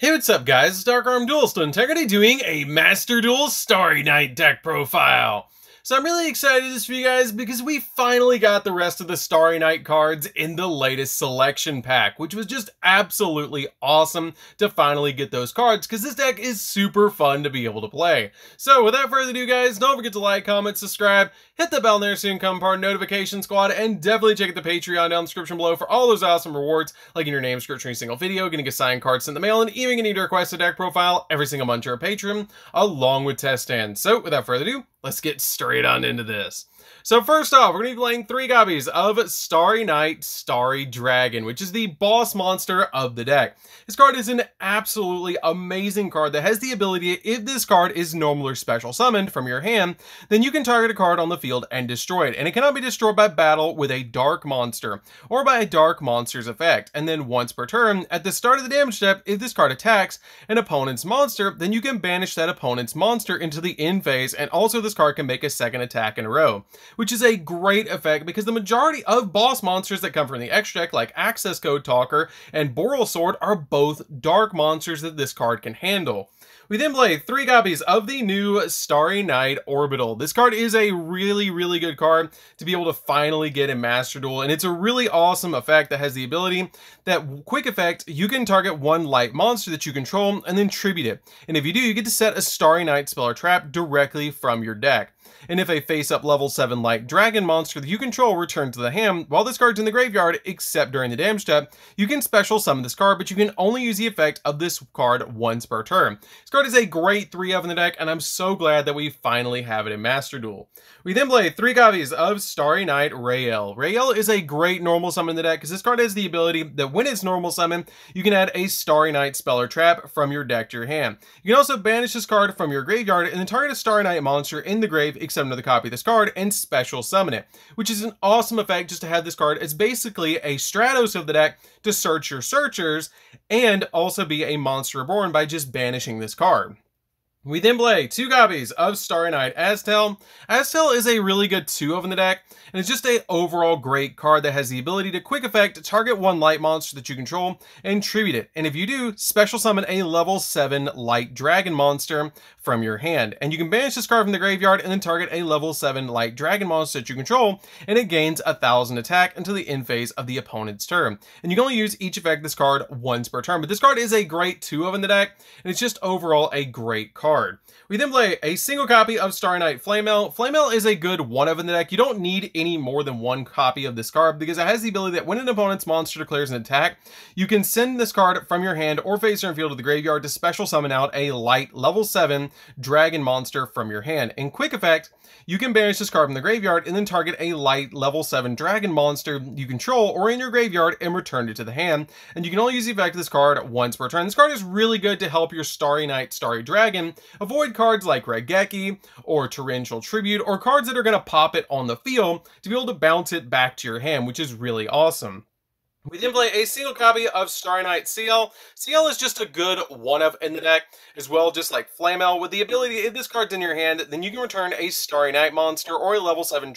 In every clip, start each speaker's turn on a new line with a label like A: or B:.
A: Hey, what's up guys, it's DarkArmedDuelist Integrity doing a Master Duel Starry Night deck profile. So I'm really excited this for you guys because we finally got the rest of the Starry Night cards in the latest selection pack, which was just absolutely awesome to finally get those cards because this deck is super fun to be able to play. So without further ado guys, don't forget to like, comment, subscribe, hit the bell there so you can become part of Notification Squad, and definitely check out the Patreon down in the description below for all those awesome rewards, like in your name description every single video, getting a signed card sent in the mail, and even getting to request a deck profile every single month to our Patreon, along with test stands. So without further ado, let's get straight on into this. So first off, we're going to be playing 3 copies of Starry Night Starry Dragon, which is the boss monster of the deck. This card is an absolutely amazing card that has the ability, if this card is normal or special summoned from your hand, then you can target a card on the field and destroy it. And it cannot be destroyed by battle with a dark monster or by a dark monster's effect. And then once per turn, at the start of the damage step, if this card attacks an opponent's monster, then you can banish that opponent's monster into the end phase, and also this card can make a second attack in a row, which is a great effect because the majority of boss monsters that come from the extra deck, like Access Code Talker and Boral Sword, are both dark monsters that this card can handle. We then play 3 copies of the new Starry Night Orbital. This card is a really good card to be able to finally get in Master Duel, and it's a really awesome effect that has the ability, that quick effect, you can target one light monster that you control and then tribute it. And if you do, you get to set a Starry Night spell or trap directly from your deck. And if a face-up level 7 light dragon monster that you control returns to the hand while this card's in the graveyard, except during the damage step, you can special summon this card, but you can only use the effect of this card once per turn. This card is a great 3-of in the deck, and I'm so glad that we finally have it in Master Duel. We then play 3 copies of Starry Night Leal. Leal is a great normal summon in the deck because this card has the ability that when it's normal summon, you can add a Starry Night spell or trap from your deck to your hand. You can also banish this card from your graveyard and then target a Starry Night monster in the grave, except another copy of this card, and special summon it, which is an awesome effect just to have this card as basically a Stratos of the deck to search your searchers and also be a monster reborn by just banishing this card. We then play 2 copies of Starry Night Aztel. Aztel is a really good 2-of in the deck, and it's just a overall great card that has the ability to quick effect to target one light monster that you control and tribute it. And if you do, special summon a level 7 light dragon monster from your hand. And you can banish this card from the graveyard and then target a level 7 light dragon monster that you control, and it gains 1000 attack until the end phase of the opponent's turn. And you can only use each effect of this card once per turn, but this card is a great 2-of in the deck, and it's just overall a great card. We then play a single copy of Starry Night Flamel. Flamel is a good 1-of in the deck. You don't need any more than 1 copy of this card because it has the ability that when an opponent's monster declares an attack, you can send this card from your hand or face your field to the graveyard to special summon out a light level 7 dragon monster from your hand. In quick effect, you can banish this card from the graveyard and then target a light level 7 dragon monster you control or in your graveyard and return it to the hand. And you can only use the effect of this card once per turn. This card is really good to help your Starry Night Starry Dragon avoid cards like Regeki or Torrential Tribute, or cards that are going to pop it on the field to be able to bounce it back to your hand, which is really awesome. We then play a single copy of Starry Night CL. CL is just a good 1-of in the deck as well, just like Flamel, with the ability, if this card's in your hand, then you can return a Starry Night monster or a level 7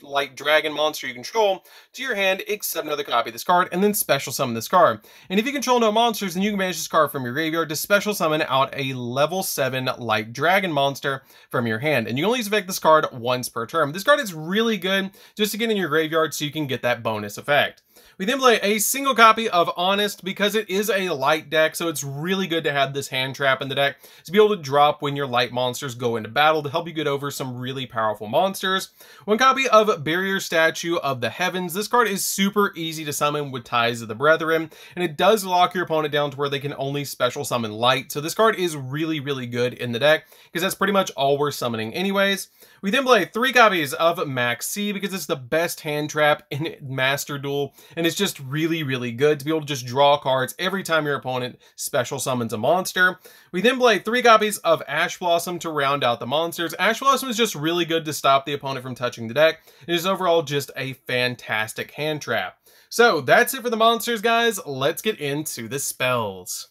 A: light dragon monster you control to your hand, except another copy of this card, and then special summon this card. And if you control no monsters, then you can banish this card from your graveyard to special summon out a level 7 light dragon monster from your hand. And you can only effect this card once per turn. This card is really good just to get in your graveyard so you can get that bonus effect. We then play a single copy of Honest because it is a light deck, so it's really good to have this hand trap in the deck to be able to drop when your light monsters go into battle to help you get over some really powerful monsters. 1 copy of Barrier Statue of the Heavens. This card is super easy to summon with Ties of the Brethren, and it does lock your opponent down to where they can only special summon light, so this card is really good in the deck because that's pretty much all we're summoning anyways. We then play 3 copies of Max C because it's the best hand trap in Master Duel, and it's just really good to be able to just draw cards every time your opponent special summons a monster. We then play 3 copies of Ash Blossom to round out the monsters. Ash Blossom is just really good to stop the opponent from touching the deck. It is overall just a fantastic hand trap. So that's it for the monsters, guys. Let's get into the spells.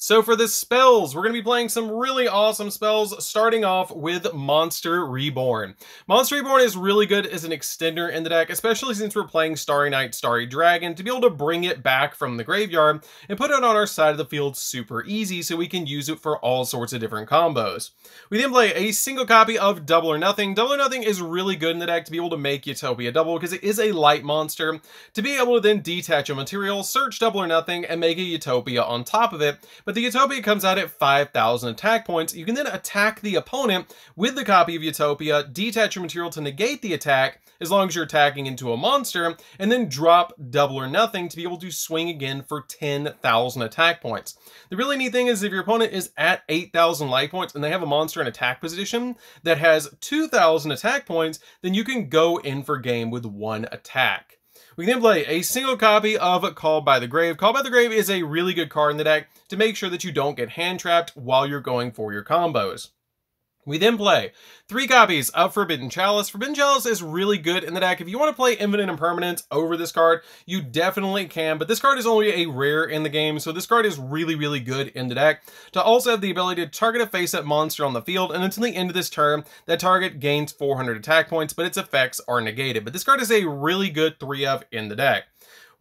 A: So for the spells, we're going to be playing some really awesome spells, starting off with Monster Reborn. Monster Reborn is really good as an extender in the deck, especially since we're playing Starry Night, Starry Dragon, to be able to bring it back from the graveyard and put it on our side of the field super easy so we can use it for all sorts of different combos. We then play a single copy of Double or Nothing. Double or Nothing is really good in the deck to be able to make Utopia double because it is a light monster. To be able to then detach a material, search Double or Nothing, and make a Utopia on top of it. But the Utopia comes out at 5,000 attack points. You can then attack the opponent with the copy of Utopia, detach your material to negate the attack, as long as you're attacking into a monster, and then drop Double or Nothing to be able to swing again for 10,000 attack points. The really neat thing is if your opponent is at 8,000 life points and they have a monster in attack position that has 2,000 attack points, then you can go in for game with one attack. We can then play a single copy of Called by the Grave. Called by the Grave is a really good card in the deck to make sure that you don't get hand trapped while you're going for your combos. We then play 3 copies of Forbidden Chalice. Forbidden Chalice is really good in the deck. If you want to play Infinite Impermanence over this card, you definitely can, but this card is only a rare in the game, so this card is really good in the deck. To also have the ability to target a face-up monster on the field, and until the end of this turn, that target gains 400 attack points, but its effects are negated. But this card is a really good 3-of in the deck.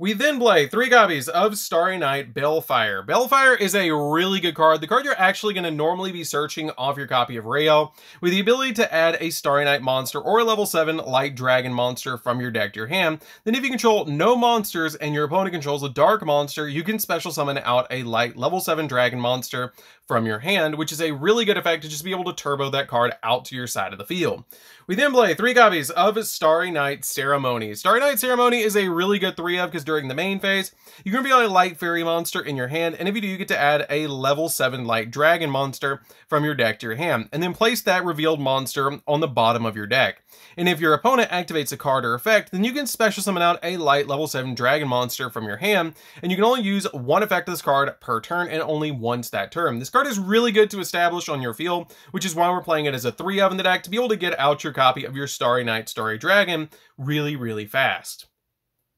A: We then play 3 copies of Starry Night Balefire. Balefire is a really good card. The card you're actually going to normally be searching off your copy of Leal, with the ability to add a Starry Night monster or a level 7 light dragon monster from your deck to your hand. Then if you control no monsters and your opponent controls a dark monster, you can special summon out a light level 7 dragon monster from your hand, which is a really good effect to just be able to turbo that card out to your side of the field. We then play 3 copies of Starry Night Ceremony. Starry Night Ceremony is a really good 3-of because during the main phase, you can reveal a light fairy monster in your hand, and if you do, you get to add a level 7 light dragon monster from your deck to your hand, and then place that revealed monster on the bottom of your deck. And if your opponent activates a card or effect, then you can special summon out a light level 7 dragon monster from your hand, and you can only use one effect of this card per turn and only once that turn. This card is really good to establish on your field, which is why we're playing it as a 3-of in the deck to be able to get out your copy of your Starry Night Starry Dragon really fast.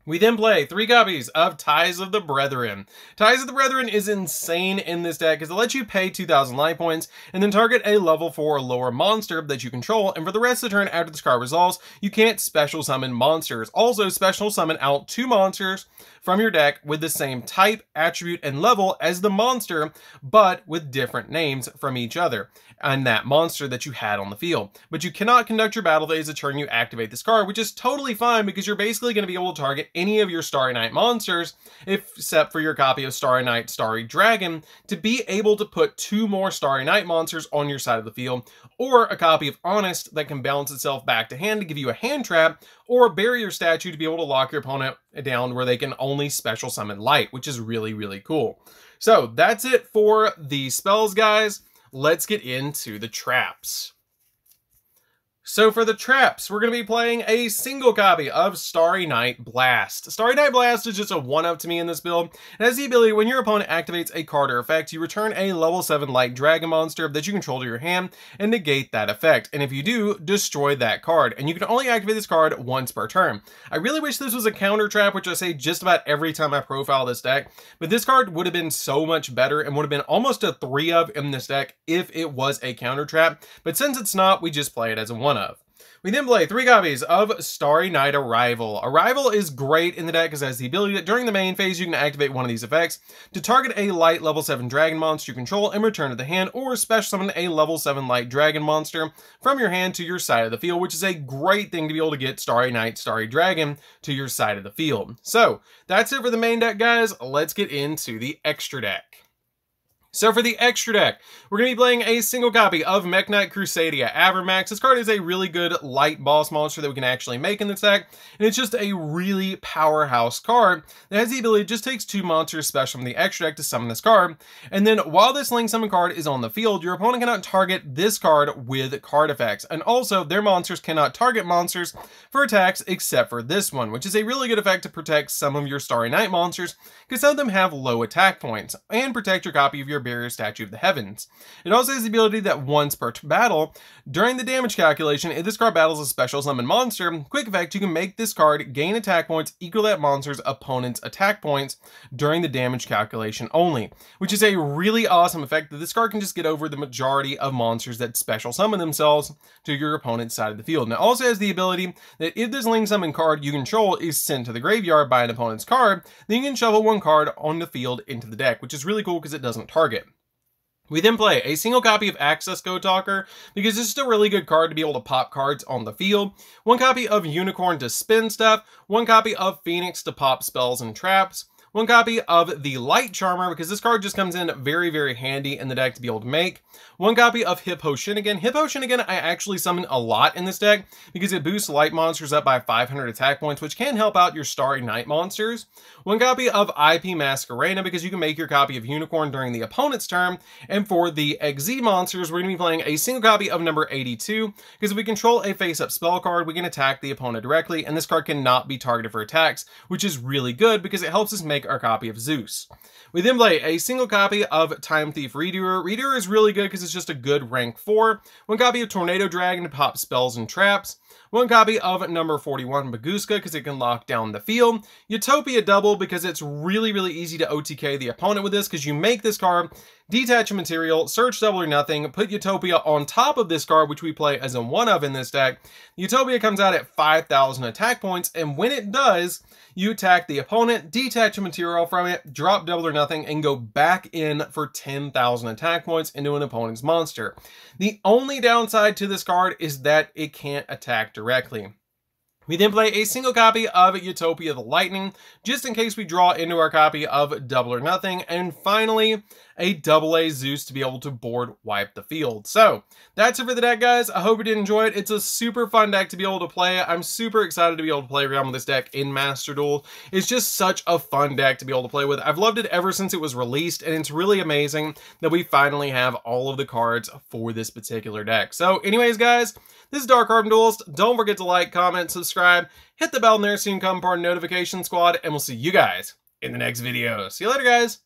A: We then play 3 copies of Ties of the Brethren. Ties of the Brethren is insane in this deck because it lets you pay 2,000 life points and then target a level 4 or lower monster that you control, and for the rest of the turn after this card resolves, you can't special summon monsters. Also, special summon out 2 monsters from your deck with the same type, attribute, and level as the monster, but with different names from each other and that monster that you had on the field. But you cannot conduct your battle phase the turn you activate this card, which is totally fine because you're basically going to be able to target any of your Starry Night monsters, except for your copy of Starry Night Starry Dragon, to be able to put 2 more Starry Night monsters on your side of the field, or a copy of Honest that can balance itself back to hand to give you a hand trap, or Barrier Statue to be able to lock your opponent down where they can only special summon light, which is really cool. So that's it for the spells, guys. Let's get into the traps. So for the traps, we're going to be playing a single copy of Starry Night Blast. Starry Night Blast is just a 1-of to me in this build. It has the ability, when your opponent activates a card or effect, you return a level 7 light dragon monster that you control to your hand and negate that effect. And if you do, destroy that card. And you can only activate this card once per turn. I really wish this was a counter trap, which I say just about every time I profile this deck. But this card would have been so much better and would have been almost a 3-of in this deck if it was a counter trap. But since it's not, we just play it as a 1-of. We then play 3 copies of Starry Night Arrival. Arrival is great in the deck because it has the ability that during the main phase you can activate one of these effects to target a light level 7 dragon monster you control and return to the hand, or special summon a level 7 light dragon monster from your hand to your side of the field, which is a great thing to be able to get Starry Night Starry Dragon to your side of the field. So that's it for the main deck, guys. Let's get into the extra deck. So for the extra deck, we're going to be playing a single copy of Mech Knight Crusadia Avermax. This card is a really good light boss monster that we can actually make in this deck, and it's just a really powerhouse card that has the ability, just takes 2 monsters special from the extra deck to summon this card, and then while this Link Summon card is on the field, your opponent cannot target this card with card effects, and also their monsters cannot target monsters for attacks except for this one, which is a really good effect to protect some of your Starry Night monsters, because some of them have low attack points, and protect your copy of your their barrier statue of the heavens. It also has the ability that once per battle, during the damage calculation, if this card battles a special summon monster, quick effect, you can make this card gain attack points equal to that monster's opponent's attack points during the damage calculation only, which is a really awesome effect that this card can just get over the majority of monsters that special summon themselves to your opponent's side of the field. And it also has the ability that if this Ling Summon card you control is sent to the graveyard by an opponent's card, then you can shuffle one card on the field into the deck, which is really cool because it doesn't target. We then play a single copy of Access Code Talker because this is a really good card to be able to pop cards on the field. One copy of Unicorn to spin stuff. One copy of Phoenix to pop spells and traps. One copy of the Light Charmer, because this card just comes in very, very handy in the deck to be able to make. One copy of Hippo Shinnigan. Hippo Shinnigan I actually summon a lot in this deck because it boosts light monsters up by 500 attack points, which can help out your Starry Night monsters. One copy of IP Masquerena, because you can make your copy of Unicorn during the opponent's turn. And for the XZ monsters, we're going to be playing a single copy of number 82, because if we control a face-up spell card, we can attack the opponent directly, and this card cannot be targeted for attacks, which is really good because it helps us make our copy of Zeus. We then play a single copy of Time Thief Redoer. Redoer is really good because it's just a good rank 4. One copy of Tornado Dragon to pop spells and traps. One copy of number 41 Baguska because it can lock down the field. Utopia Double because it's really, really easy to OTK the opponent with this because you make this card, detach a material, search double or nothing, put Utopia on top of this card, which we play as a one of in this deck. Utopia comes out at 5,000 attack points, and when it does, you attack the opponent, detach a material from it, drop double or nothing, and go back in for 10,000 attack points into an opponent's monster. The only downside to this card is that it can't attack directly. We then play a single copy of Utopia the Lightning, just in case we draw into our copy of Double or Nothing, and finally, a AA Zeus to be able to board wipe the field. So, that's it for the deck, guys. I hope you did enjoy it. It's a super fun deck to be able to play. I'm super excited to be able to play around with this deck in Master Duel. It's just such a fun deck to be able to play with. I've loved it ever since it was released, and it's really amazing that we finally have all of the cards for this particular deck. So, anyways, guys, this is DarkArmedDuelist. Don't forget to like, comment, subscribe, hit the bell in there so you can become part of the notification squad, and we'll see you guys in the next video. See you later, guys.